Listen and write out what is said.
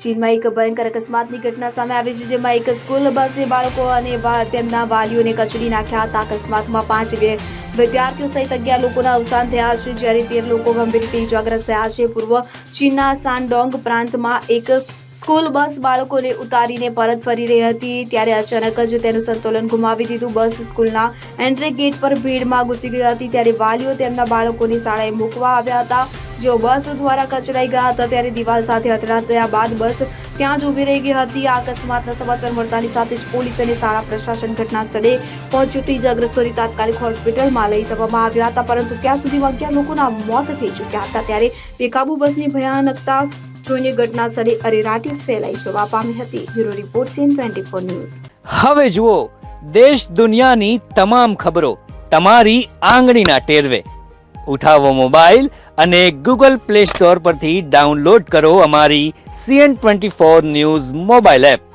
ચીનમાં એક ભયંકર અકસ્માતની ઘટના સામે આવી છે, જેમાં એક સ્કૂલ બસે બાળકો અને તેમના વાલીઓને કચડી નાખ્યા હતા. અકસ્માતમાં 5 વિદ્યાર્થીઓ સહિત 11 લોકોના અવસાન થયા છે, જ્યારે 13 લોકો ગંભીર રીતે ઇજાગ્રસ્ત થયા છે. પૂર્વ ચીનના શાનડોંગ પ્રાંતમાં એક સ્કૂલ બસ બાળકોને ઉતારીને પરત ફરી રહી હતી, ત્યારે અચાનક જ તેનું સંતુલન ગુમાવી દીધું. બસ સ્કૂલના એન્ટ્રી ગેટ પર ભીડમાં ઘૂસી ગઈ હતી, ત્યારે વાલીઓ તેમના બાળકોને શાળાએ મૂકવા આવ્યા હતા. જેઓ બસ દ્વારા કચડાઈ ગયા હતા, ત્યારે દિવાલ સાથે અથડાયા બાદ બસ ત્યાં જ ઊભી રહી ગઈ હતી. આ અકસ્માતના સમાચાર મળતાની સાથે જ પોલીસ અને શાળા પ્રશાસન ઘટના સ્થળે પહોંચ્યું હતું. ઇજાગ્રસ્તોને તાત્કાલિક હોસ્પિટલમાં લઈ જવામાં આવ્યા હતા, પરંતુ ત્યાં સુધીમાં 11 લોકોના મોત થઈ ચૂક્યા હતા. ત્યારે બેકાબુ બસની ભયાનકતા જોઈને ઘટના સ્થળે અરેરાટી ફેલાઈ જવા પામી હતી. Bureau report CN24 news. હવે જુઓ દેશ દુનિયાની તમામ ખબરો તમારી આંગળીના ટેરવે. ઉઠાવો મોબાઈલ અને Google Play Store પરથી ડાઉનલોડ કરો અમારી CN24 ન્યૂઝ મોબાઈલ એપ.